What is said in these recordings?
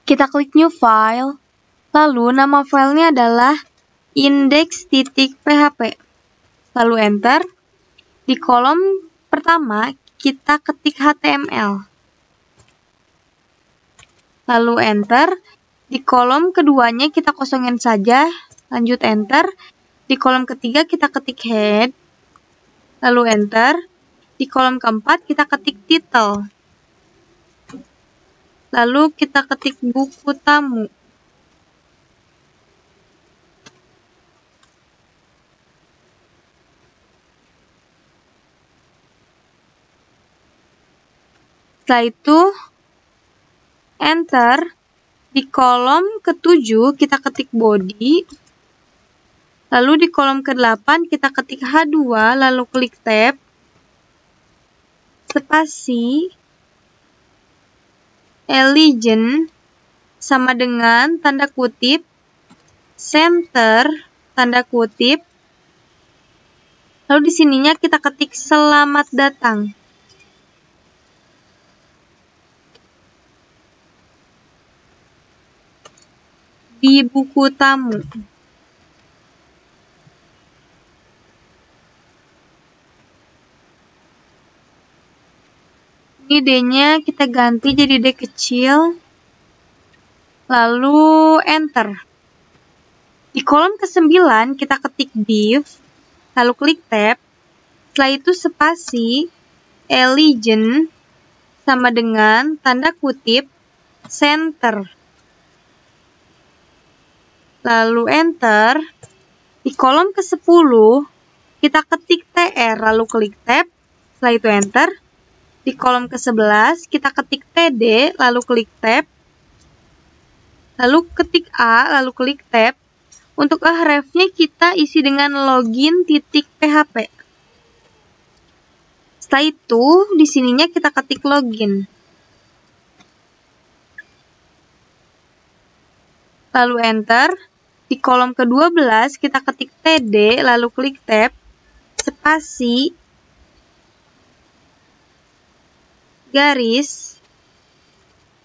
Kita klik new file, lalu nama filenya adalah index.php. Lalu enter. Di kolom pertama, kita ketik HTML. Lalu enter. Di kolom keduanya kita kosongin saja. Lanjut enter. Di kolom ketiga kita ketik head. Lalu enter. Di kolom keempat kita ketik title. Lalu kita ketik buku tamu. Setelah itu, enter. Di kolom ke-7 kita ketik body. Lalu di kolom ke-8 kita ketik H2, lalu klik tab. Spasi. Legend sama dengan tanda kutip. Center, tanda kutip. Lalu di sininya kita ketik selamat datang. Di buku tamu. Ini D-nya kita ganti jadi D kecil. Lalu enter. Di kolom ke-9 kita ketik div. Lalu klik tab. Setelah itu spasi. Legend sama dengan tanda kutip. Center. Lalu enter. Di kolom ke-10 kita ketik TR lalu klik tab. Setelah itu enter. Di kolom ke-11 kita ketik TD lalu klik tab. Lalu ketik A lalu klik tab. Untuk hrefnya kita isi dengan login.php. Setelah itu di sininya kita ketik login. Lalu enter. Di kolom ke-12 kita ketik TD lalu klik tab, spasi, garis,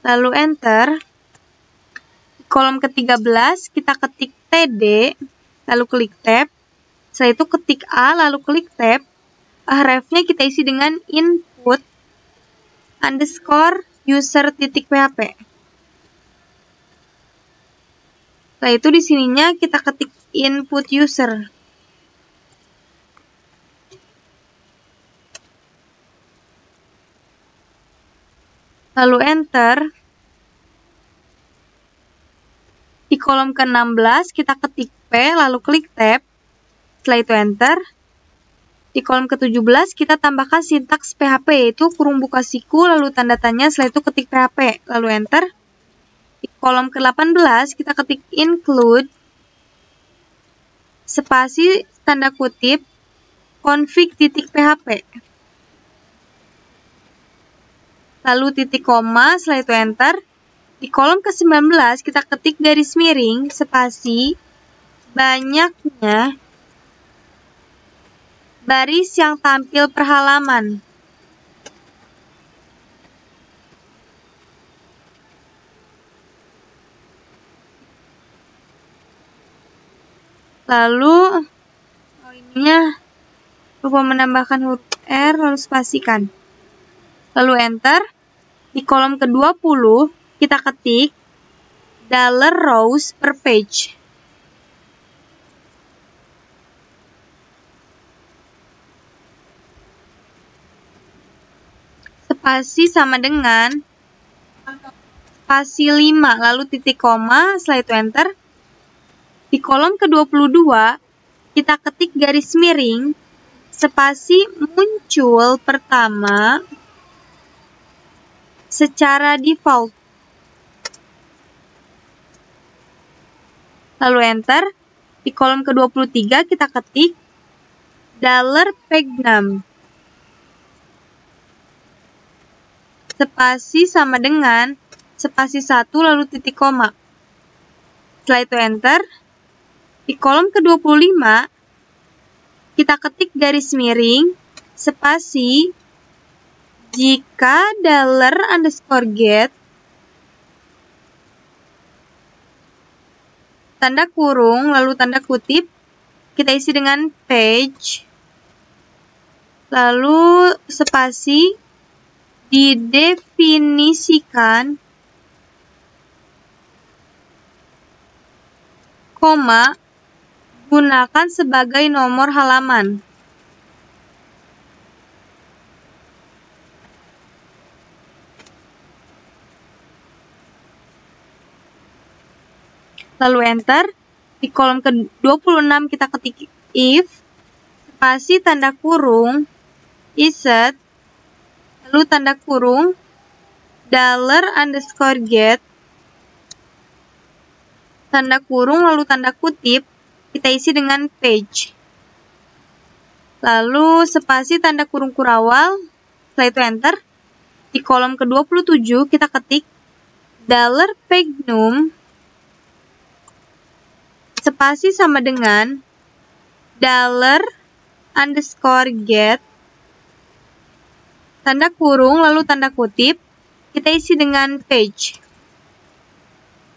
lalu enter. Di kolom ke-13 kita ketik TD lalu klik tab. Setelah itu ketik A lalu klik tab. Hrefnya kita isi dengan input underscore user.php. Setelah itu di sininya kita ketik input user. Lalu enter. Di kolom ke-16 kita ketik P lalu klik tab. Setelah itu enter. Di kolom ke-17 kita tambahkan sintaks PHP yaitu kurung buka siku lalu tanda tanya, setelah itu ketik PHP lalu enter. Di kolom ke-18 kita ketik include spasi tanda kutip config.php. Lalu titik koma, setelah itu enter. Di kolom ke-19 kita ketik garis miring spasi banyaknya baris yang tampil per halaman. Lalu ininya lupa menambahkan huruf R lalu spasikan. Lalu enter. Di kolom ke-20 kita ketik $rows per page. Spasi sama dengan spasi 5 lalu titik koma, setelah itu enter. Di kolom ke-22 kita ketik garis miring spasi muncul pertama secara default. Lalu enter. Di kolom ke-23 kita ketik $pagnum. Spasi sama dengan spasi 1 lalu titik koma. Setelah itu enter. Di kolom ke-25 kita ketik garis miring spasi jika $_get tanda kurung, lalu tanda kutip, kita isi dengan page, lalu spasi, didefinisikan, koma, gunakan sebagai nomor halaman. Lalu enter. Di kolom ke-26 kita ketik if, spasi tanda kurung, iset, lalu tanda kurung, $_get, tanda kurung, lalu tanda kutip, kita isi dengan page. Lalu spasi tanda kurung kurawal, setelah itu enter. Di kolom ke-27 kita ketik $pagnum, spasi sama dengan $_get, tanda kurung, lalu tanda kutip, kita isi dengan page.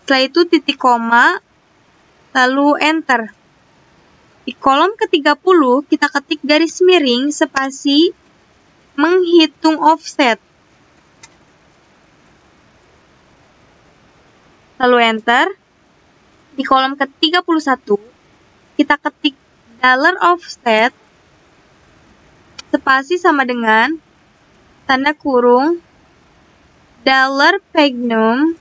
Setelah itu titik koma, lalu enter. Di kolom ke-30 kita ketik garis miring, spasi, menghitung offset. Lalu enter. Di kolom ke-31 kita ketik $offset, spasi sama dengan tanda kurung, $pagnum,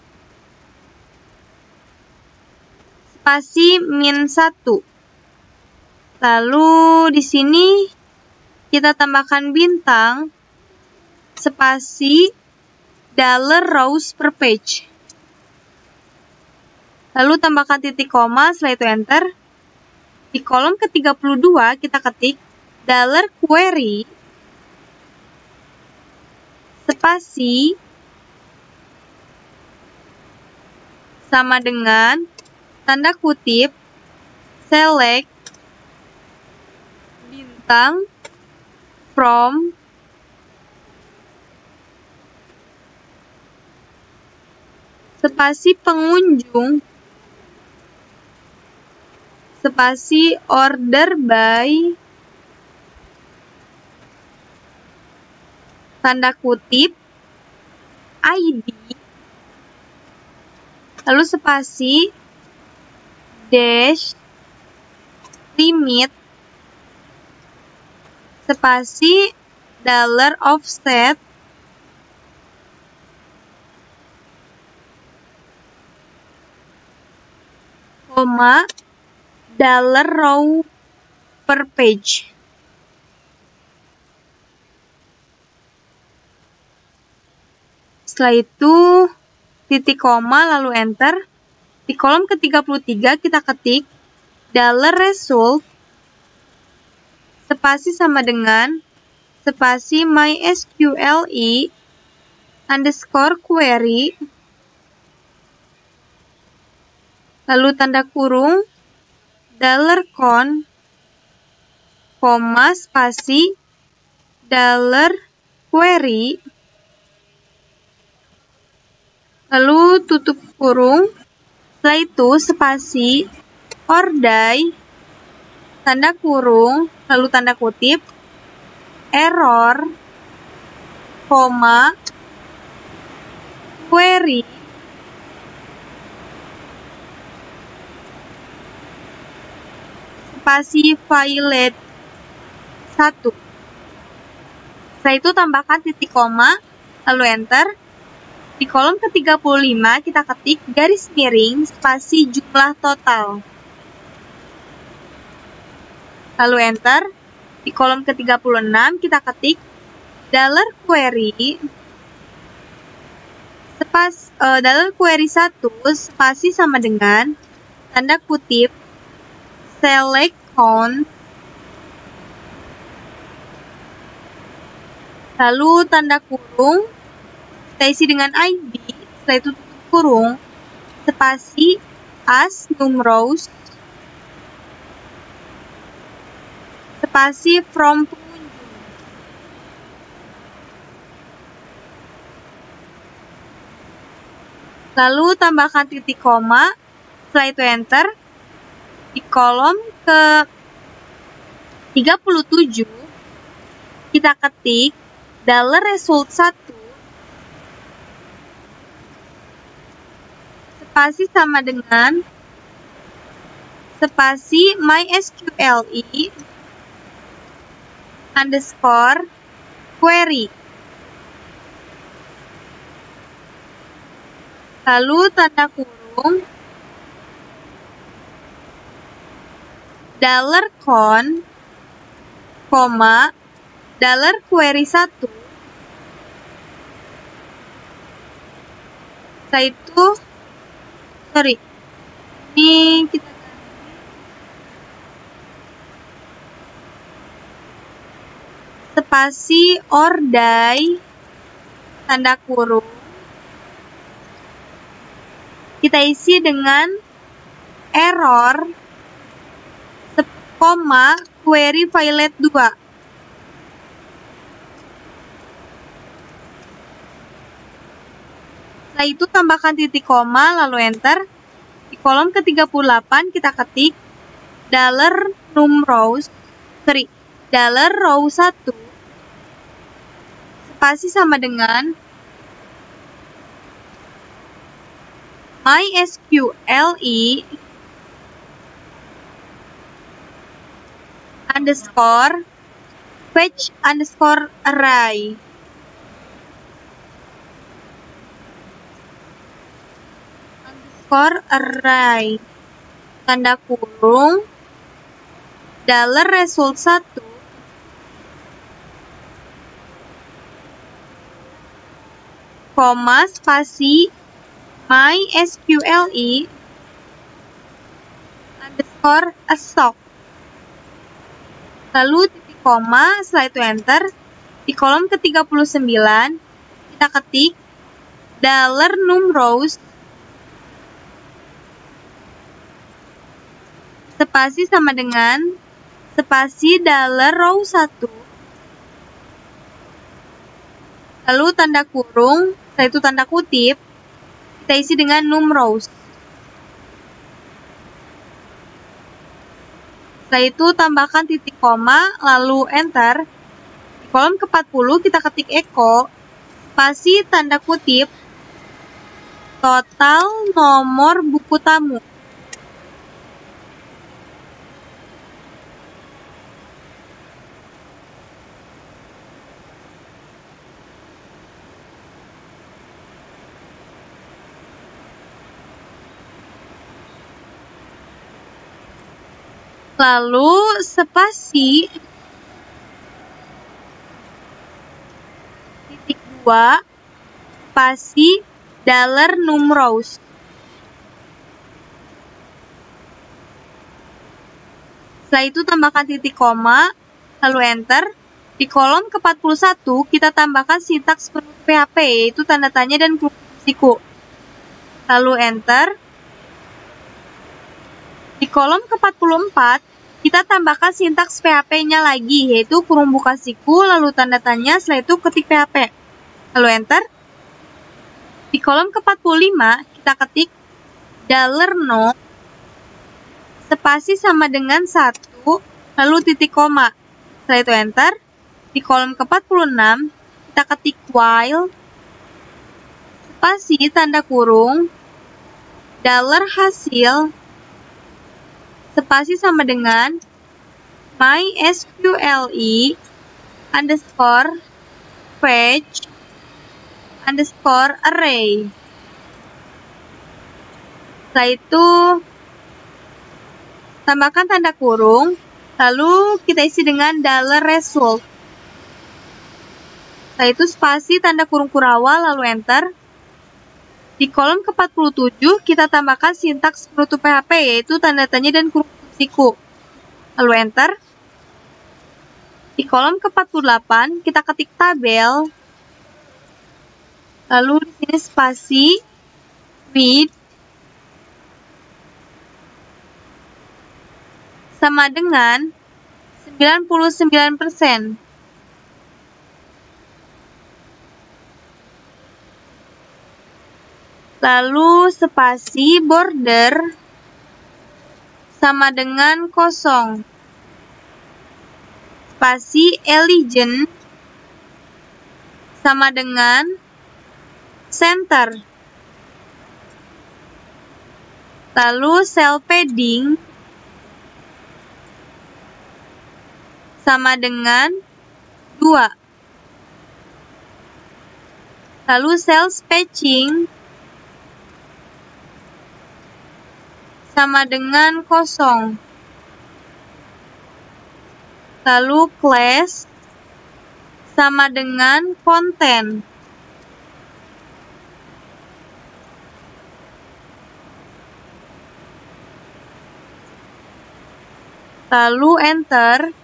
spasi -1. Lalu di sini kita tambahkan bintang, spasi, $rows per page. Lalu tambahkan titik koma, setelah itu enter. Di kolom ke-32 kita ketik $query, spasi, sama dengan tanda kutip, select, bintang, from, spasi pengunjung, spasi order by, tanda kutip, ID, lalu spasi, dash, limit, spasi, $offset, koma, $row per page. Setelah itu titik koma lalu enter. Di kolom ke-33 kita ketik $result, spasi sama dengan spasi mysqle underscore query, lalu tanda kurung, $con, koma, spasi, $query, lalu tutup kurung. Setelah itu spasi, ordai, tanda kurung, lalu tanda kutip, error, koma, query, spasi file 1. Setelah itu tambahkan titik koma, lalu enter. Di kolom ke-35 kita ketik garis miring, spasi jumlah total. Lalu enter. Di kolom ke-36 kita ketik $query, $query 1, spasi sama dengan tanda kutip, select count, lalu tanda kurung, kita isi dengan ID, setelah itu tutup kurung, spasi, as, rows, spasi, from pengunjung. Lalu tambahkan titik koma, setelah itu enter. Di kolom ke-37, kita ketik $result1 spasi sama dengan spasi MySQLi underscore query. Lalu tanda kurung $con, koma, $query1. Setelah itu, ini kita ganti spasi ordai, tanda kurung, kita isi dengan error, koma, query violet 2. Setelah itu tambahkan titik koma, lalu enter. Di kolom ke-38 kita ketik $row1 spasi sama dengan MySQLi underscore fetch underscore array. Tanda kurung $result1 koma spasi MySQLi underscore assoc. Lalu titik koma, setelah itu enter. Di kolom ke-39 kita ketik $numRows spasi sama dengan spasi $row1 lalu tanda kurung, setelah itu tanda kutip, kita isi dengan numRows. Setelah itu tambahkan titik koma, lalu enter. Di kolom ke-40 kita ketik echo spasi tanda kutip total nomor buku tamu. Lalu spasi titik 2 spasi $numRows. Setelah itu tambahkan titik koma, lalu enter. Di kolom ke-41 kita tambahkan sintaks penutup PHP, yaitu tanda tanya dan kurung siku. Lalu enter. Di kolom ke-44 kita tambahkan sintaks PHP-nya lagi, yaitu kurung buka siku, lalu tanda tanya, setelah itu ketik PHP. Lalu enter. Di kolom ke-45 kita ketik $no spasi sama dengan 1, lalu titik koma. Setelah itu enter. Di kolom ke-46 kita ketik while spasi tanda kurung $hasil spasi sama dengan MySQLi underscore fetch underscore array. Setelah itu tambahkan tanda kurung, lalu kita isi dengan $result. Setelah itu spasi tanda kurung kurawal, lalu enter. Di kolom ke-47 kita tambahkan sintaks penutup PHP, yaitu tanda tanya dan kurung siku. Lalu enter. Di kolom ke-48 kita ketik tabel, lalu di sini spasi width sama dengan 99%. Lalu spasi border sama dengan kosong. Spasi elegant sama dengan center. Lalu cell padding sama dengan 2. Lalu cell spacing sama dengan kosong. Lalu class sama dengan konten. Lalu enter.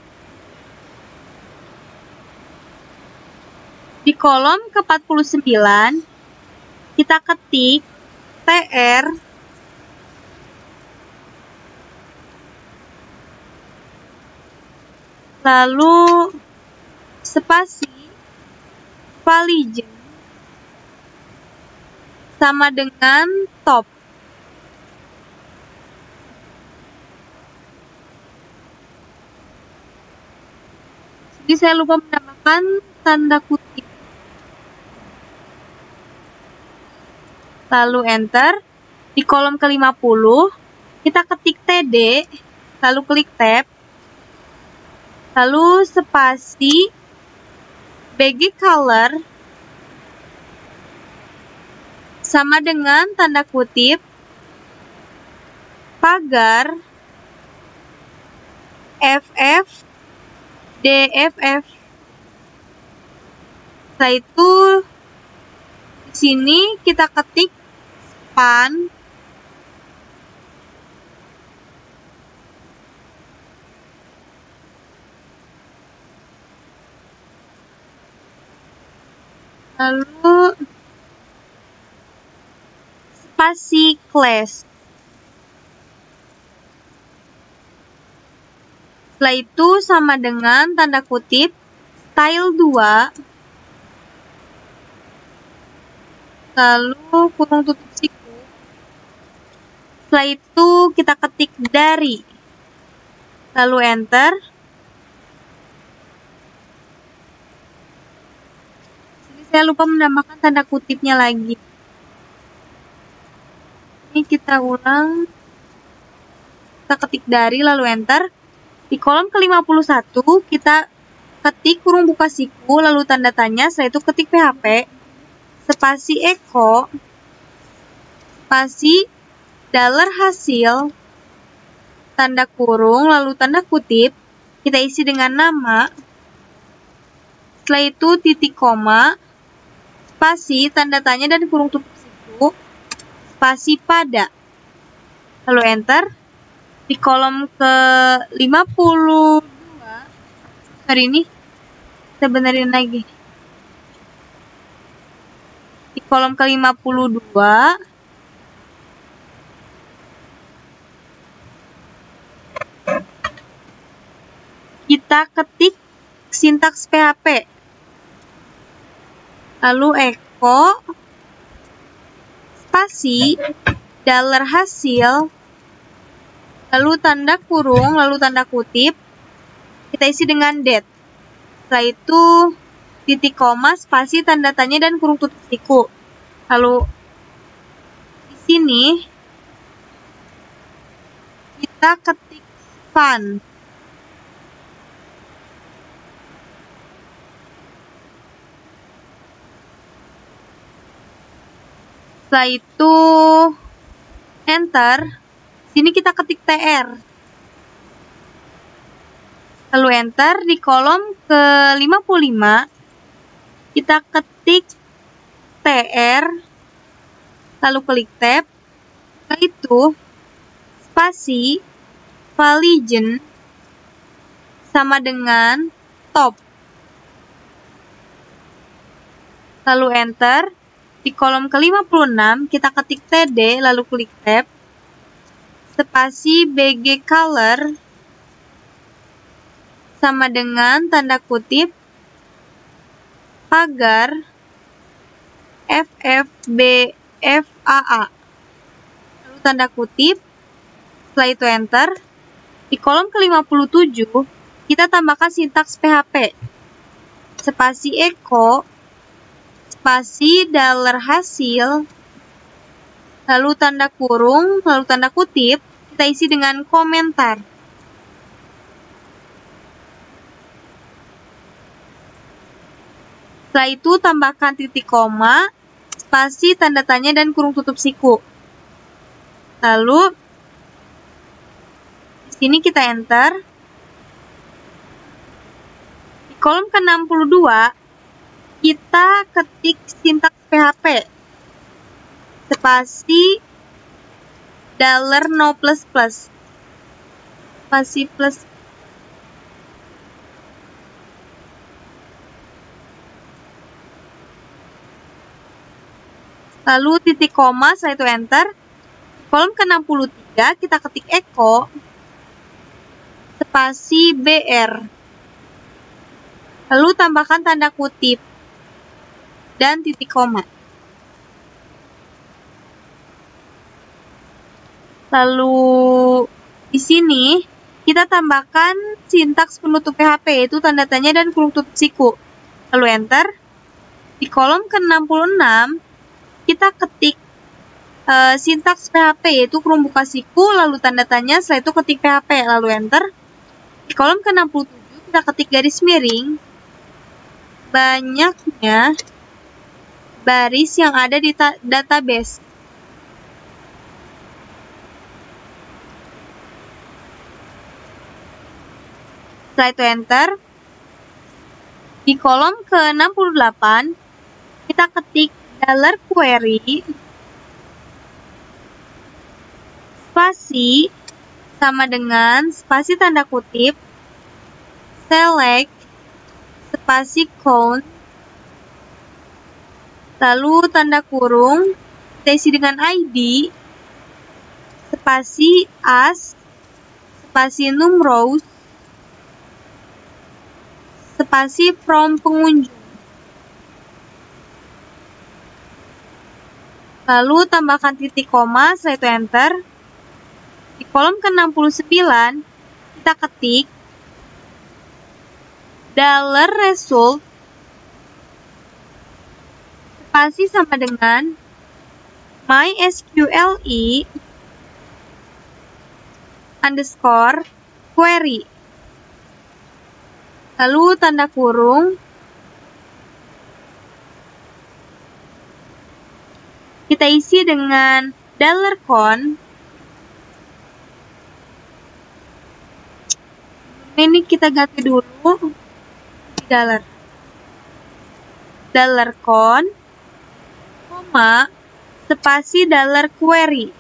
Di kolom ke-49, kita ketik TR, lalu spasi Valigen sama dengan top. Jadi saya lupa menambahkan tanda kutip. Lalu enter. Di kolom ke-50, kita ketik TD, lalu klik tab, lalu spasi BG color sama dengan tanda kutip pagar FF DFF. Setelah itu di sini kita ketik span lalu spasi class. Setelah itu sama dengan tanda kutip style 2 lalu kurung tutup siku. Setelah itu kita ketik dari, lalu enter. Sini saya lupa menambahkan tanda kutipnya lagi. Ini kita ulang. Kita ketik dari, lalu enter. Di kolom ke-51 kita ketik kurung buka siku, lalu tanda tanya, setelah itu ketik PHP, spasi echo, spasi dollar hasil, tanda kurung, lalu tanda kutip, kita isi dengan nama, setelah itu titik koma, spasi, tanda tanya dan kurung tutup siku, spasi pada, lalu enter. Di kolom ke-52, hari ini kita benerin lagi. Di kolom ke-52, kita ketik sintaks PHP, lalu echo, spasi, dollar hasil, lalu tanda kurung, lalu tanda kutip, kita isi dengan date. Setelah itu titik koma, spasi, tanda tanya dan kurung tutup siku. Lalu di sini kita ketik span. Setelah itu enter. Sini kita ketik TR. Lalu enter. Di kolom ke-55 kita ketik TR, lalu klik tab. Setelah itu spasi Valigen sama dengan top. Lalu enter. Di kolom ke-56 kita ketik TD, lalu klik tab. Spasi BG color sama dengan tanda kutip pagar FFBFAA, lalu tanda kutip, setelah itu enter. Di kolom ke-57, kita tambahkan sintaks PHP. Spasi echo, spasi dollar hasil, lalu tanda kurung, lalu tanda kutip, kita isi dengan komentar. Setelah itu, tambahkan titik koma, spasi, tanda tanya, dan kurung tutup siku. Lalu, di sini kita enter. Di kolom ke-62, kita ketik sintaks PHP. Spasi dollar no plus plus. Spasi plus. Lalu titik koma, setelah itu enter. Kolom ke-63, kita ketik echo, spasi BR. Lalu tambahkan tanda kutip dan titik koma. Lalu di sini kita tambahkan sintaks penutup PHP, yaitu tanda tanya dan kurung tutup siku. Lalu enter. Di kolom ke-66, kita ketik sintaks PHP, yaitu kurung buka siku, lalu tanda tanya, setelah itu ketik PHP, lalu enter. Di kolom ke-67, kita ketik garis miring, banyaknya baris yang ada di database. Setelah itu enter. Di kolom ke-68, kita ketik dollar query, spasi, sama dengan spasi tanda kutip, select, spasi count, lalu tanda kurung, kita isi dengan ID, spasi as, spasi numrows, spasi from pengunjung. Lalu tambahkan titik koma, setelah itu enter. Di kolom ke-69, kita ketik dollar result, spasi sama dengan MySQLi underscore query. Lalu tanda kurung, kita isi dengan $con. Ini kita ganti dulu $con, koma, spasi $query.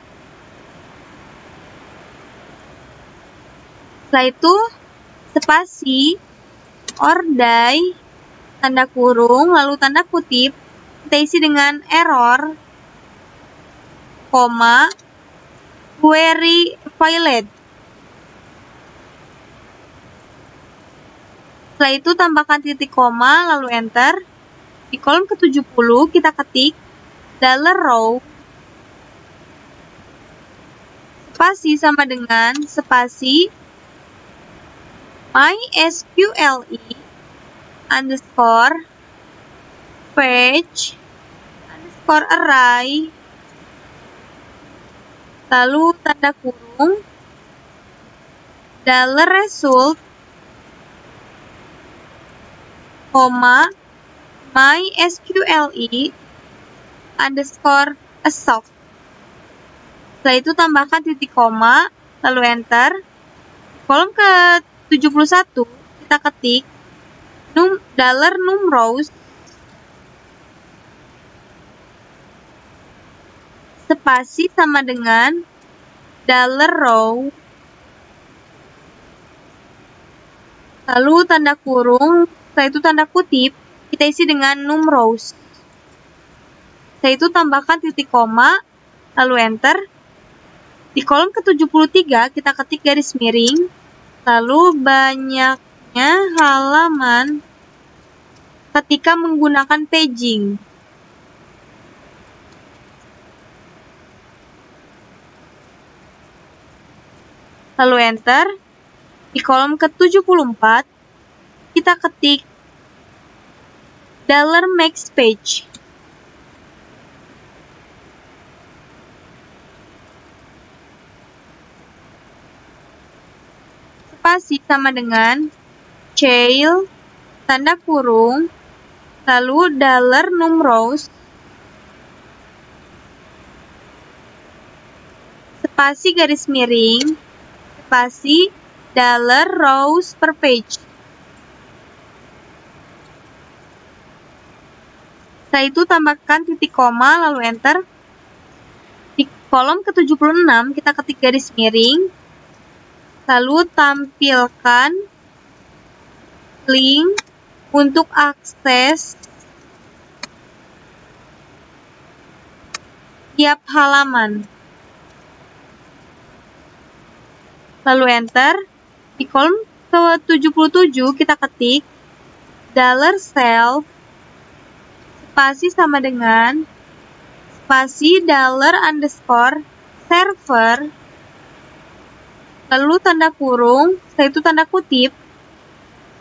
Setelah itu spasi ordai, tanda kurung, lalu tanda kutip, kita isi dengan error, koma, query failed. Setelah itu tambahkan titik koma, lalu enter. Di kolom ke-70, kita ketik $row, spasi sama dengan spasi MySQLi underscore page underscore array, lalu tanda kurung, $result, koma, MySQLi underscore assault. Setelah itu tambahkan titik koma, lalu enter. Kolom ke-71, kita ketik $numrows, spasi sama dengan $row, lalu tanda kurung, setelah itu tanda kutip, kita isi dengan numrows. Setelah itu tambahkan titik koma, lalu enter. Di kolom ke-73, kita ketik garis miring, lalu banyaknya halaman ketika menggunakan paging. Lalu enter. Di kolom ke-74, kita ketik $max_page. Spasi sama dengan CHAIL, tanda kurung, lalu $numRows, spasi garis miring, spasi $rows_per_page. Setelah itu tambahkan titik koma lalu enter. Di kolom ke-76 kita ketik garis miring, lalu tampilkan link untuk akses tiap halaman. Lalu enter. Di kolom ke-77 kita ketik $self, spasi sama dengan spasi $_server, lalu tanda kurung, setelah itu tanda kutip,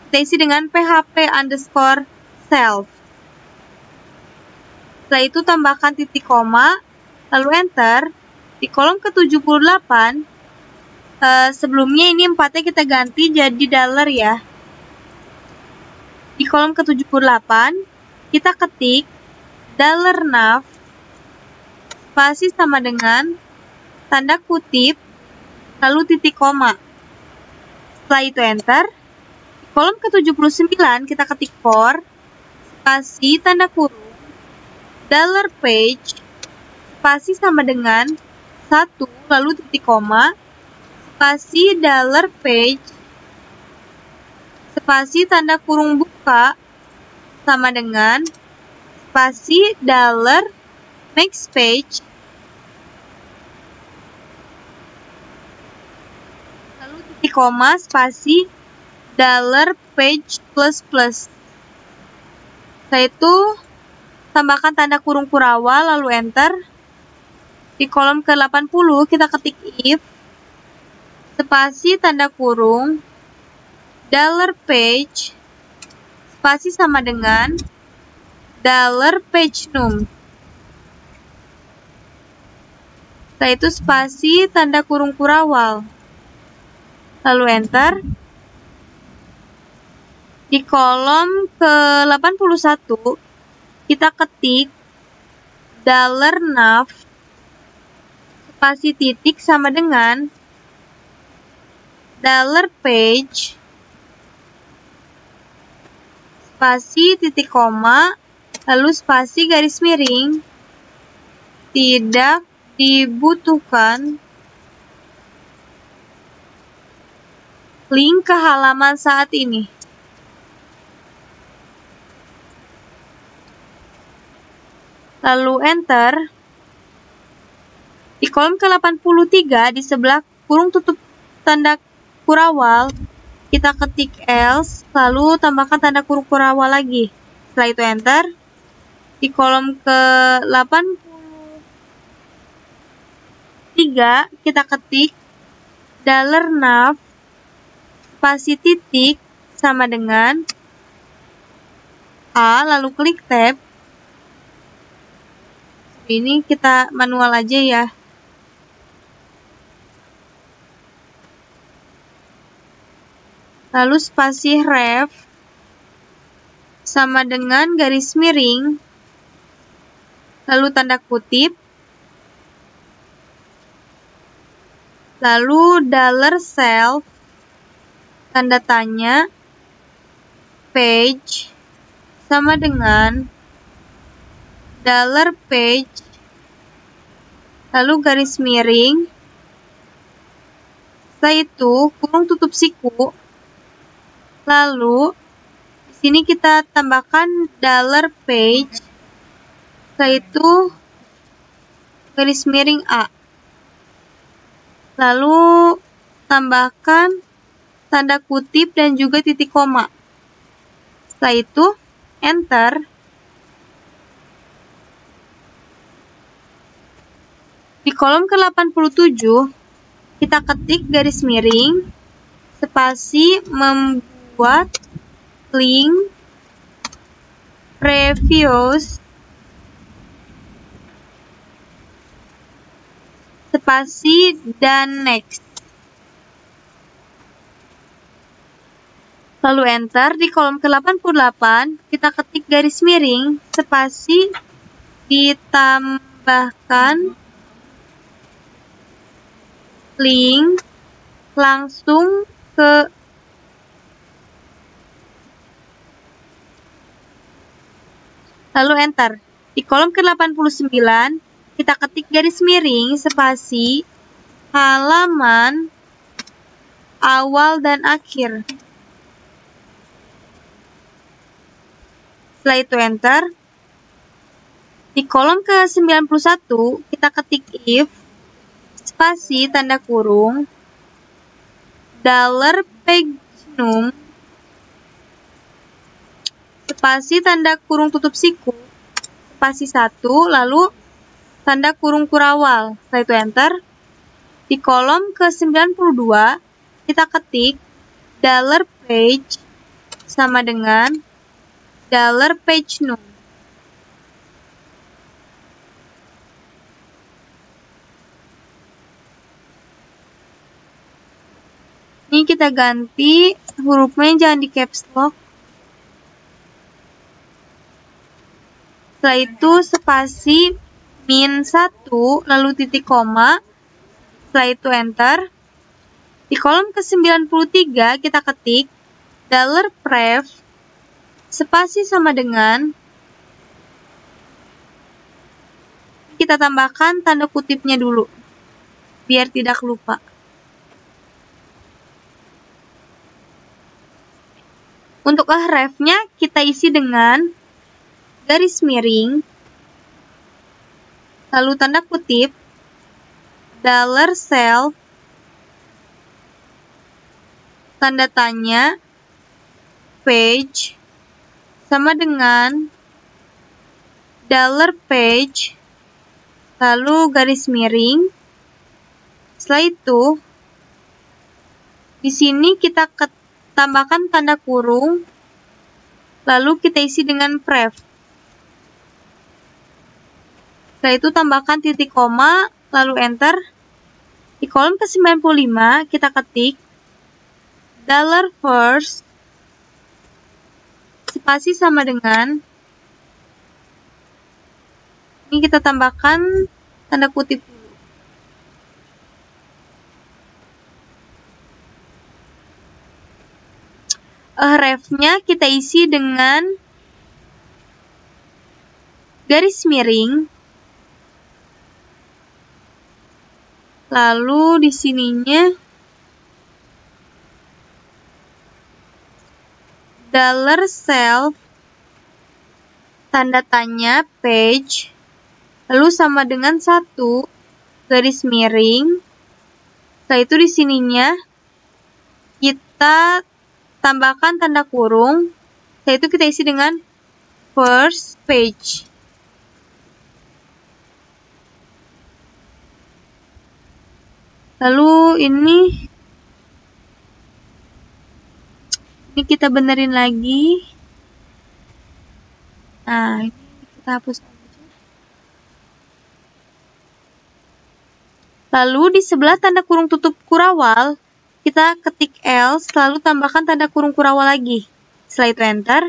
kita isi dengan php_self. Setelah itu tambahkan titik koma, lalu enter. Di kolom ke-78, sebelumnya ini 4-nya kita ganti jadi $ ya. Di kolom ke-78, kita ketik $nav, spasi sama dengan tanda kutip, lalu titik koma. Setelah itu enter. Di kolom ke-79, kita ketik for, spasi tanda kurung, $page, spasi sama dengan 1, lalu titik koma, spasi $page, spasi tanda kurung buka, sama dengan spasi $max_page, lalu titik koma, spasi $page++. Setelah itu tambahkan tanda kurung kurawal lalu enter. Di kolom ke-80 kita ketik if, spasi tanda kurung, $page, spasi sama dengan $pagenum. Setelah itu spasi tanda kurung kurawal, lalu enter. Di kolom ke-81 kita ketik $nav, spasi titik sama dengan $page, spasi titik koma, lalu spasi garis miring, tidak dibutuhkan link ke halaman saat ini. Lalu enter. Di kolom ke-83 di sebelah kurung tutup tanda kurawal, kita ketik else, lalu tambahkan tanda kurung kurawal lagi. Setelah itu enter. Di kolom ke-83 kita ketik $nav, spasi titik sama dengan A, lalu klik tab. Ini kita manual aja ya. Lalu spasi ref sama dengan garis miring, lalu tanda kutip, lalu $self, tanda tanya, page, sama dengan $page, lalu garis miring, setelah itu kurung tutup siku, lalu di sini kita tambahkan $page, setelah itu garis miring A, lalu tambahkan tanda kutip dan juga titik koma. Setelah itu enter. Di kolom ke-87 kita ketik garis miring, spasi membuat link previous spasi dan next. Lalu enter. Di kolom ke-88 kita ketik garis miring spasi ditambahkan link langsung ke lalu enter. Di kolom ke-89 kita ketik garis miring spasi halaman awal dan akhir. Setelah itu enter. Di kolom ke-91 kita ketik if spasi tanda kurung $pagenum spasi tanda kurung tutup siku spasi 1 lalu tanda kurung kurawal. Setelah itu enter. Di kolom ke-92 kita ketik $page sama dengan $pagenum. Ini kita ganti hurufnya jangan di caps lock. Setelah itu spasi -1 lalu titik koma. Setelah itu enter. Di kolom ke-93 kita ketik $pref spasi sama dengan kita tambahkan tanda kutipnya dulu biar tidak lupa. Untuk hrefnya kita isi dengan garis miring, lalu tanda kutip, $self, tanda tanya, page, sama dengan $page, lalu garis miring. Setelah itu, di sini kita tambahkan tanda kurung, lalu kita isi dengan pref. Setelah itu tambahkan titik koma, lalu enter. Di kolom ke-95 kita ketik $first spasi sama dengan ini kita tambahkan tanda kutip dulu. Hrefnya kita isi dengan garis miring, lalu di sininya $self, tanda tanya, page, lalu sama dengan 1, garis miring. Setelah itu di sininya kita tambahkan tanda kurung, setelah itu kita isi dengan first page. Lalu ini kita benerin lagi. Nah, ini kita hapus aja. Lalu di sebelah tanda kurung tutup kurawal, kita ketik else, lalu tambahkan tanda kurung kurawal lagi. Setelah itu enter.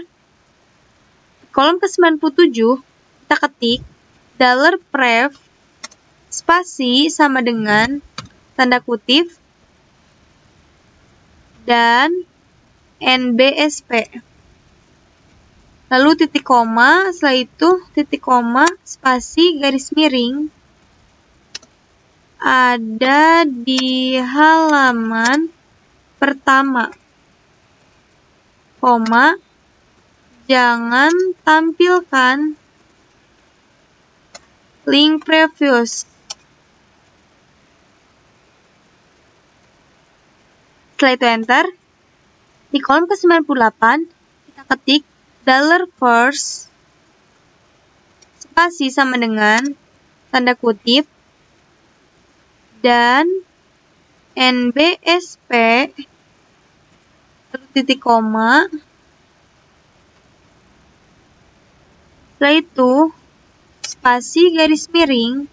Kolom ke-97, kita ketik $pref spasi sama dengan tanda kutip dan NBSP. Lalu titik koma, setelah itu titik koma, spasi, garis miring, ada di halaman pertama, koma, jangan tampilkan link previous. Setelah itu enter. Di kolom ke-98 kita ketik $first spasi sama dengan tanda kutip dan NBSP titik koma. Setelah itu, spasi garis miring.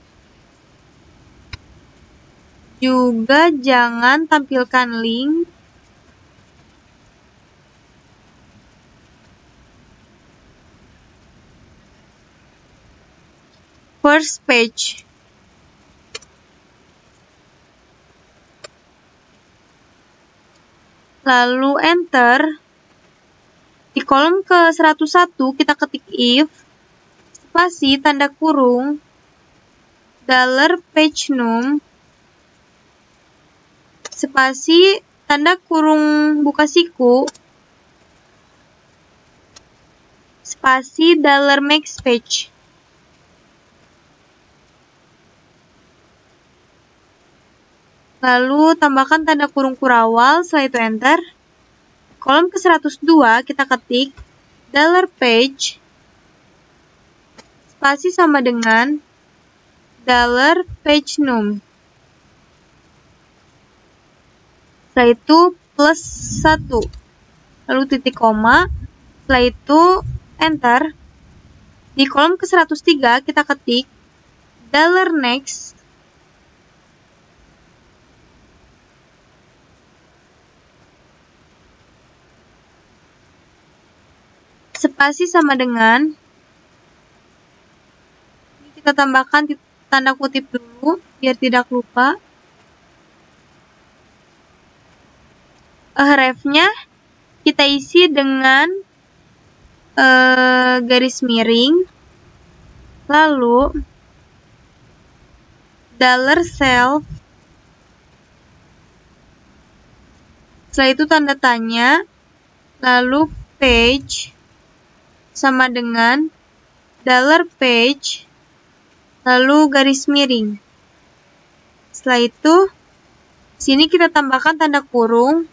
Juga jangan tampilkan link. First page. Lalu enter. Di kolom ke-101 kita ketik if, spasi tanda kurung, $pagenum, spasi tanda kurung buka siku, spasi $maxpage. Lalu tambahkan tanda kurung kurawal, setelah itu enter. Kolom ke-102 kita ketik $page, spasi sama dengan $pagenum. Setelah itu plus 1. Lalu titik koma. Setelah itu enter. Di kolom ke-103 kita ketik $next, spasi sama dengan, kita tambahkan tanda kutip dulu biar tidak lupa. Hrefnya kita isi dengan garis miring, lalu $self, setelah itu tanda tanya, lalu page sama dengan $page, lalu garis miring. Setelah itu, sini kita tambahkan tanda kurung,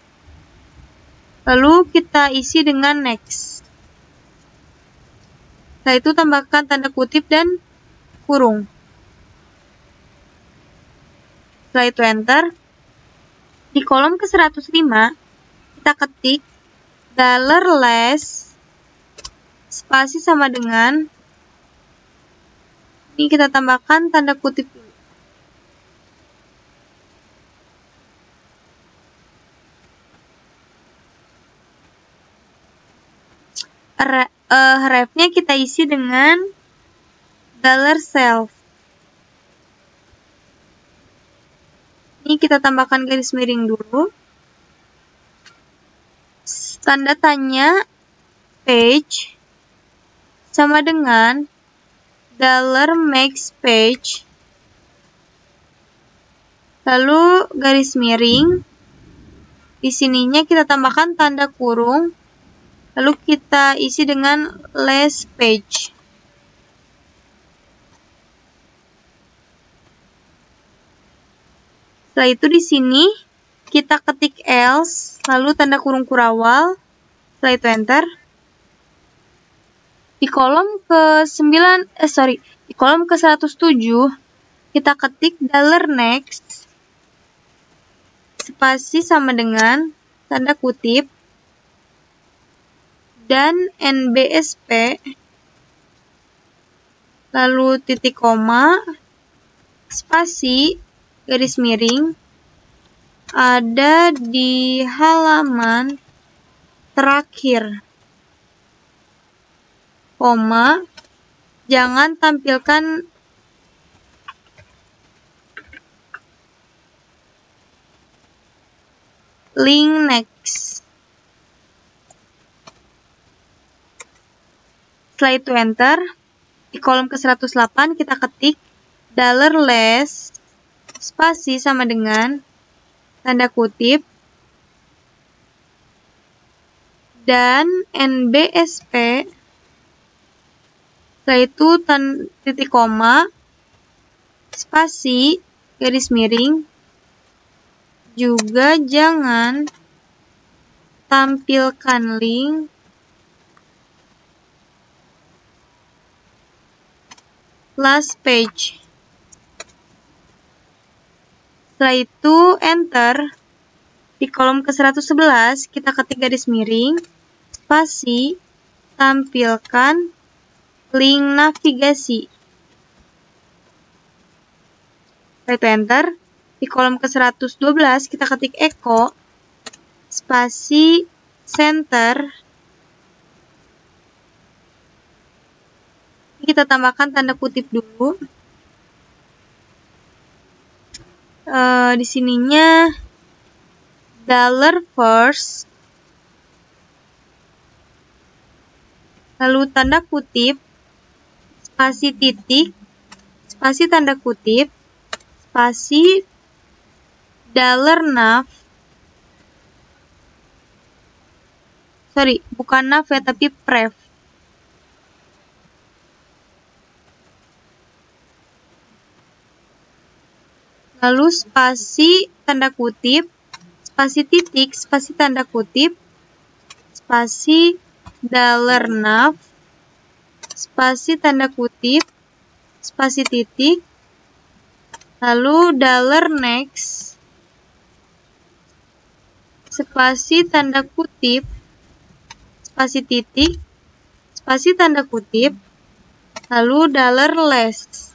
lalu kita isi dengan next. Setelah itu tambahkan tanda kutip dan kurung. Setelah itu enter. Di kolom ke-105 kita ketik $less, spasi sama dengan, ini kita tambahkan tanda kutip dulu. Hrefnya kita isi dengan $self. Ini kita tambahkan garis miring dulu. Tanda tanya page sama dengan $maxpage, lalu garis miring. Di sininya kita tambahkan tanda kurung, lalu kita isi dengan less page. Setelah itu di sini kita ketik else, lalu tanda kurung kurawal, setelah itu enter. Di kolom di kolom ke-107 kita ketik $next, spasi sama dengan tanda kutip dan NBSP, lalu titik koma, spasi, garis miring, ada di halaman terakhir, koma, jangan tampilkan link next. Setelah itu enter. Di kolom ke-108 kita ketik $less, spasi sama dengan tanda kutip dan NBSP, setelah itu titik koma, spasi, garis miring, juga jangan tampilkan link last page. Setelah itu enter. Di kolom ke-111 kita ketik garis miring, spasi, tampilkan link navigasi. Setelah itu enter. Di kolom ke-112 kita ketik echo, spasi, center. Kita tambahkan tanda kutip dulu. Di sininya $first, lalu tanda kutip, spasi titik, spasi tanda kutip, spasi $nav, sorry, bukan nav ya, tapi prev. Lalu spasi tanda kutip, spasi titik, spasi tanda kutip, spasi $nav, spasi tanda kutip, spasi titik, lalu $next, spasi tanda kutip, spasi titik, spasi tanda kutip, lalu $less.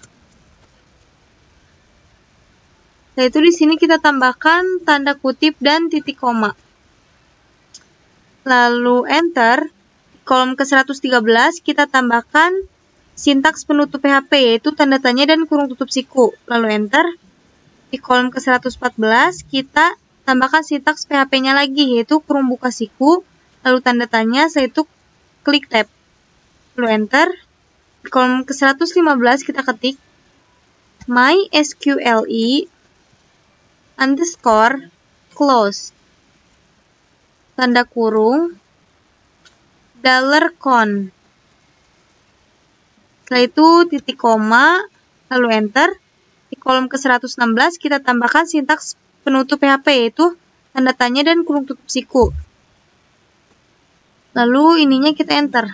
Setelah itu di sini kita tambahkan tanda kutip dan titik koma. Lalu enter. Di kolom ke-113 kita tambahkan sintaks penutup PHP, yaitu tanda tanya dan kurung tutup siku. Lalu enter. Di kolom ke-114 kita tambahkan sintaks PHP-nya lagi, yaitu kurung buka siku, lalu tanda tanya, setelah itu klik tab. Lalu enter. Di kolom ke-115 kita ketik MySQLi underscore close, tanda kurung, $con. Setelah itu titik koma, lalu enter. Di kolom ke-116 kita tambahkan sintaks penutup PHP, yaitu tanda tanya dan kurung tutup siku. Lalu ininya kita enter.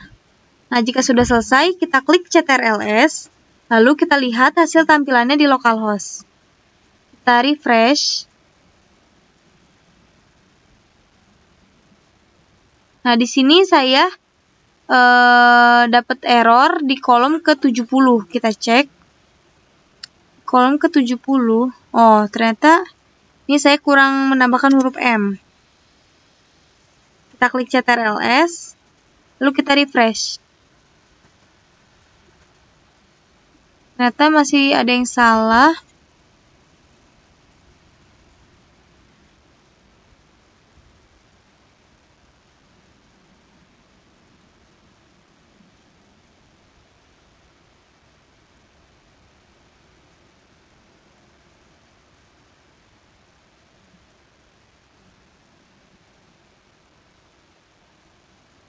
Nah, jika sudah selesai, kita klik CTRL-S, lalu kita lihat hasil tampilannya di localhost. Kita refresh. Nah, di sini saya dapat error di kolom ke-70. Kita cek. Kolom ke-70. Oh, ternyata ini saya kurang menambahkan huruf M. Kita klik CTRL-S, lalu kita refresh. Ternyata masih ada yang salah.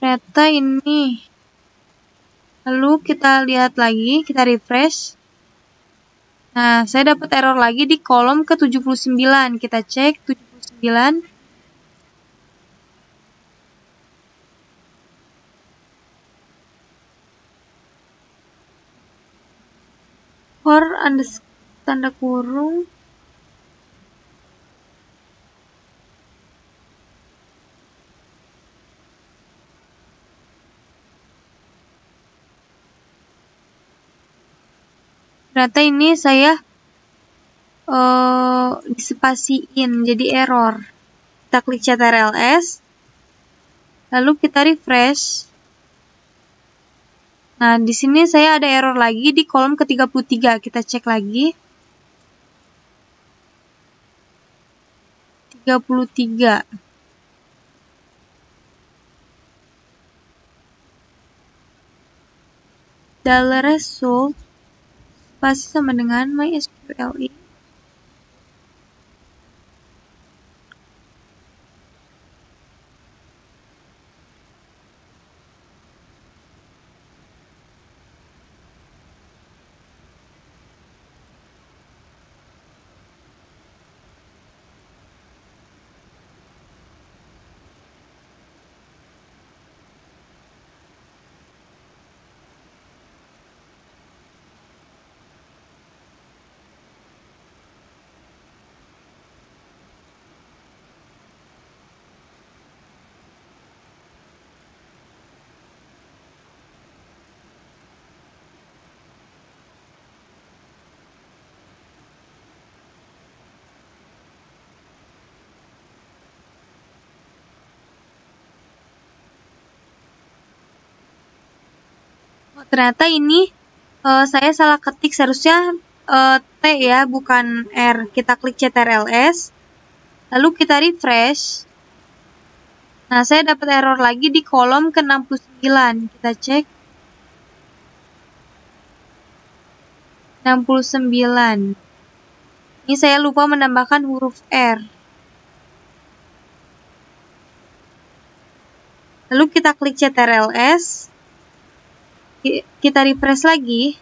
Ternyata ini. Lalu kita lihat lagi, kita refresh. Nah, saya dapat error lagi di kolom ke-79. Kita cek 79. For tanda kurung. Ternyata ini saya dispasiin, jadi error. Kita klik CTRL-S, lalu kita refresh. Nah, di sini saya ada error lagi di kolom ke-33. Kita cek lagi. 33. $result pasti sama dengan MySQLi. Ternyata ini saya salah ketik, seharusnya T ya, bukan R. Kita klik CTRL-S, lalu kita refresh. Nah, saya dapat error lagi di kolom ke-69. Kita cek. 69. Ini saya lupa menambahkan huruf R. Lalu kita klik CTRL-S. Kita refresh lagi.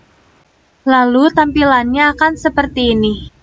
Lalu tampilannya akan seperti ini.